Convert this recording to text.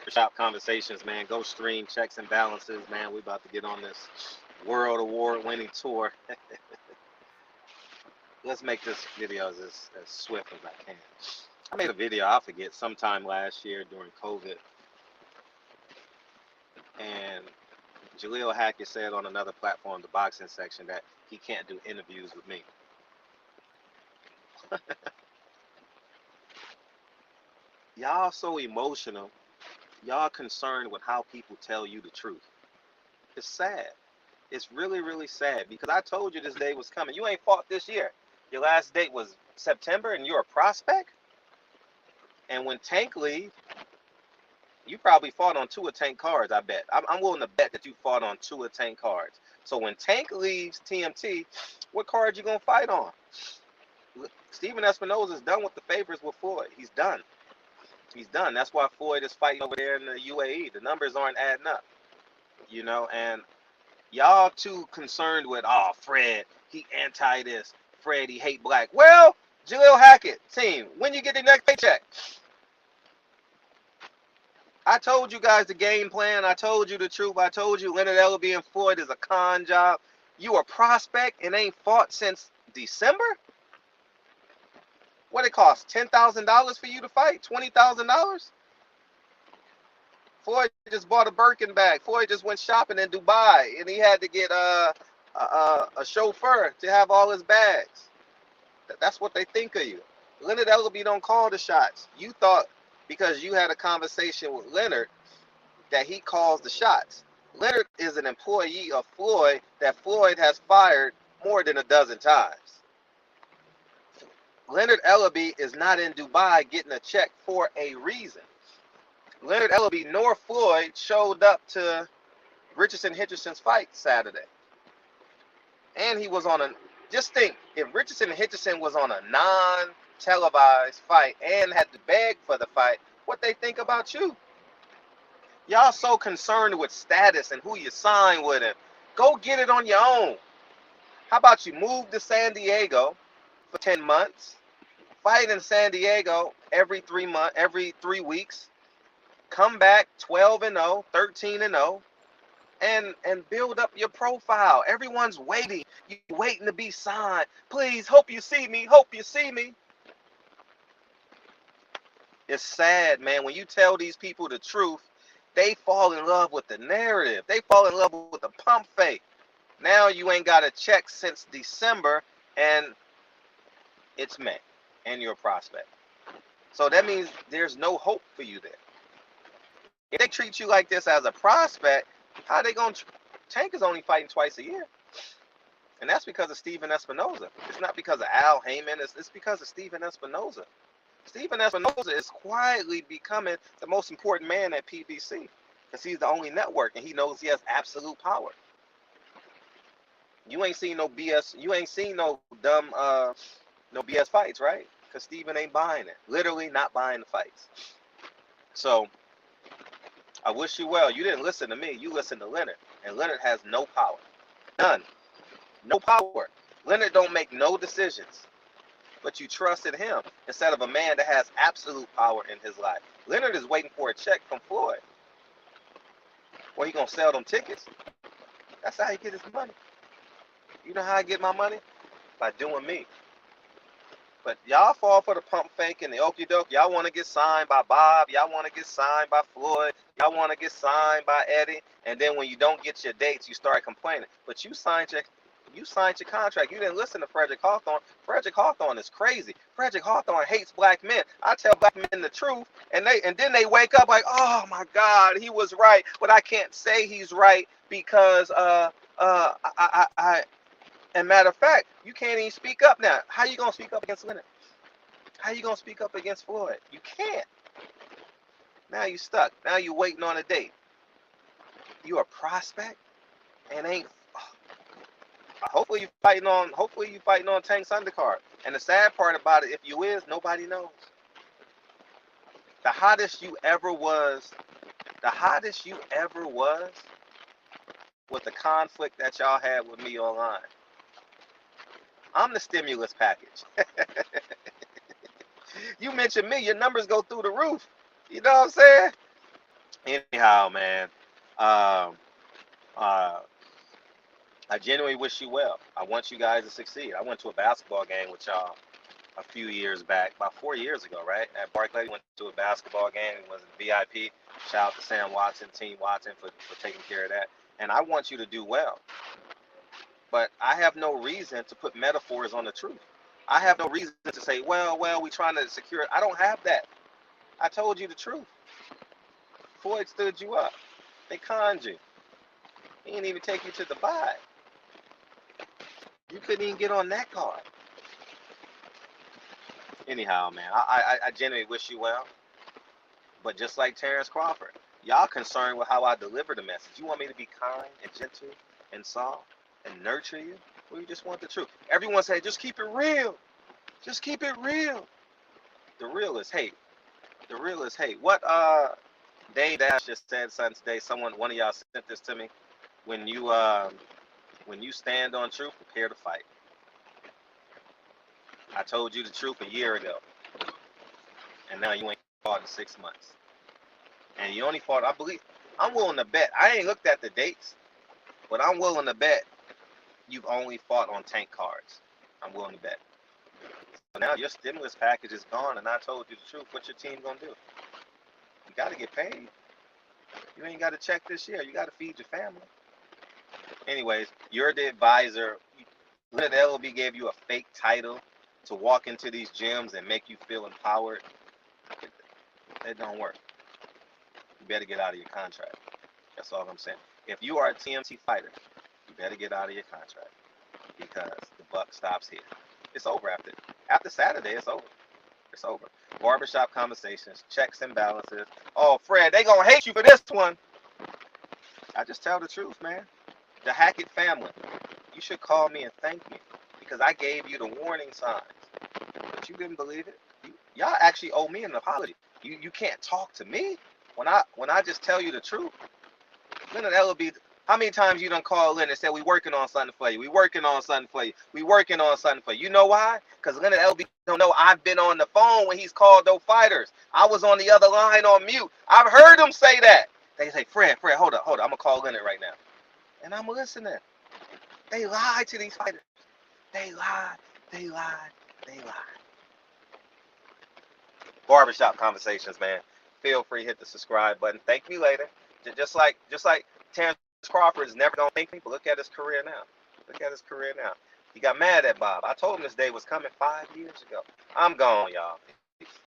Shop Conversations, man. Go stream Checks and Balances, man. We about to get on this world award winning tour. Let's make this video as swift as I can. I made a video, I forget, sometime last year during COVID. And Jaleel Hackett said on another platform, the boxing section, that he can't do interviews with me. Y'all so emotional. Y'all concerned with how people tell you the truth. It's sad. It's really, really sad, because I told you this day was coming. You ain't fought this year. Your last date was September, and you're a prospect? And when Tank leave, you probably fought on 2 of Tank cards, I bet. I'm willing to bet that you fought on 2 of Tank cards. So when Tank leaves TMT, what card you going to fight on? Steven Espinosa's done with the favors with Floyd. He's done. He's done. That's why Floyd is fighting over there in the UAE. The numbers aren't adding up, you know, and y'all too concerned with, oh, Fred, he anti this. Fred, he hate black. Well, Jaleel Hackett, team, when you get the next paycheck? I told you guys the game plan. I told you the truth. I told you Leonard Ellaby and Floyd is a con job. You a prospect and ain't fought since December? What it cost? $10,000 for you to fight? $20,000? Floyd just bought a Birkin bag. Floyd just went shopping in Dubai, and he had to get a chauffeur to have all his bags. That's what they think of you. Leonard Ellaby don't call the shots. You thought because you had a conversation with Leonard that he calls the shots. Leonard is an employee of Floyd that Floyd has fired more than a dozen times. Leonard Ellaby is not in Dubai getting a check for a reason. Leonard Ellaby nor Floyd showed up to Richardson Hitcherson's fight Saturday. And he was on a, just think, if Richardson and Hitcherson was on a non-televised fight and had to beg for the fight, what they think about you? Y'all so concerned with status and who you sign with, and go get it on your own. How about you move to San Diego for 10 months, fight in San Diego every 3 weeks, come back 12-0, 13-0, and build up your profile. Everyone's waiting. You waiting to be signed. Please, hope you see me. Hope you see me. It's sad, man. When you tell these people the truth, they fall in love with the narrative. They fall in love with the pump fake. Now you ain't got a check since December, and it's May, and you're a prospect. So that means there's no hope for you there. If they treat you like this as a prospect, how they going to? Tank is only fighting twice a year. And that's because of Steven Espinosa. It's not because of Al Heyman. It's because of Steven Espinosa. Steven Espinosa is quietly becoming the most important man at PBC because he's the only network, and he knows he has absolute power. You ain't seen no BS. You ain't seen no dumb, no BS fights, right? Because Steven ain't buying it. Literally not buying the fights. So I wish you well. You didn't listen to me. You listened to Leonard. And Leonard has no power. None. No power. Leonard don't make no decisions. But you trusted him instead of a man that has absolute power in his life. Leonard is waiting for a check from Floyd. Or he going to sell them tickets. That's how he get his money. You know how I get my money? By doing me. But y'all fall for the pump fake and the okie doke. Y'all want to get signed by Bob. Y'all want to get signed by Floyd. Y'all want to get signed by Eddie. And then when you don't get your dates, you start complaining. But you signed your contract. You didn't listen to Frederick Hawthorne. Frederick Hawthorne is crazy. Frederick Hawthorne hates black men. I tell black men the truth, and then they wake up like, oh my God, he was right. But I can't say he's right because and matter of fact, you can't even speak up now. How you gonna speak up against Leonard? How you gonna speak up against Floyd? You can't. Now you stuck. Now you waiting on a date. You a prospect and ain't. Hopefully you fighting on Tank's undercard. And the sad part about it, if you is, nobody knows. The hottest you ever was with the conflict that y'all had with me online. I'm the stimulus package. You mention me, your numbers go through the roof. You know what I'm saying? Anyhow, man, um, uh, I genuinely wish you well. I want you guys to succeed. I went to a basketball game with y'all a few years back, about 4 years ago, right? At Barclay, went to a basketball game. It was a VIP. Shout out to Sam Watson, Team Watson, for taking care of that. And I want you to do well. But I have no reason to put metaphors on the truth. I have no reason to say, well, we trying to secure it. I don't have that. I told you the truth. Floyd stood you up. They conned you. He didn't even take you to Dubai. You couldn't even get on that card. Anyhow, man, I genuinely wish you well. But just like Terrence Crawford, y'all concerned with how I deliver the message. You want me to be kind and gentle and soft and nurture you? Or you just want the truth? Everyone say, just keep it real. Just keep it real. The real is hate. The real is hate. What Dave Dash just said something today. One of y'all sent this to me. When you stand on truth, prepare to fight. I told you the truth a year ago, and now you ain't fought in 6 months. And you only fought, I believe, I'm willing to bet. I ain't looked at the dates, but I'm willing to bet you've only fought on tank cards. I'm willing to bet. So now your stimulus package is gone, and I told you the truth. What's your team gonna do? You got to get paid. You ain't got to check this year. You got to feed your family. Anyways, you're the advisor. Leonard LB gave you a fake title to walk into these gyms and make you feel empowered. It don't work. You better get out of your contract. That's all I'm saying. If you are a TMT fighter, you better get out of your contract because the buck stops here. It's over after Saturday. It's over. It's over. Barbershop conversations, checks and balances. Oh, Fred, they gonna hate you for this one. I just tell the truth, man. The Hackett family, you should call me and thank me because I gave you the warning signs, but you didn't believe it. Y'all actually owe me an apology. You can't talk to me when I just tell you the truth. Leonard LB, how many times you done called Leonard and said we working on something for you? We working on something for you. We working on something for you. You know why? Because Leonard LB don't know I've been on the phone when he's called those fighters. I was on the other line on mute. I've heard them say that. They say, Fred, hold up. I'm gonna call Leonard right now. And I'm listening. They lie to these fighters. They lie. Barbershop conversations, man. Feel free to hit the subscribe button. Thank me later. Just like Terrence Crawford is never gonna thank me, but look at his career now. He got mad at Bob. I told him this day was coming 5 years ago. I'm gone, y'all.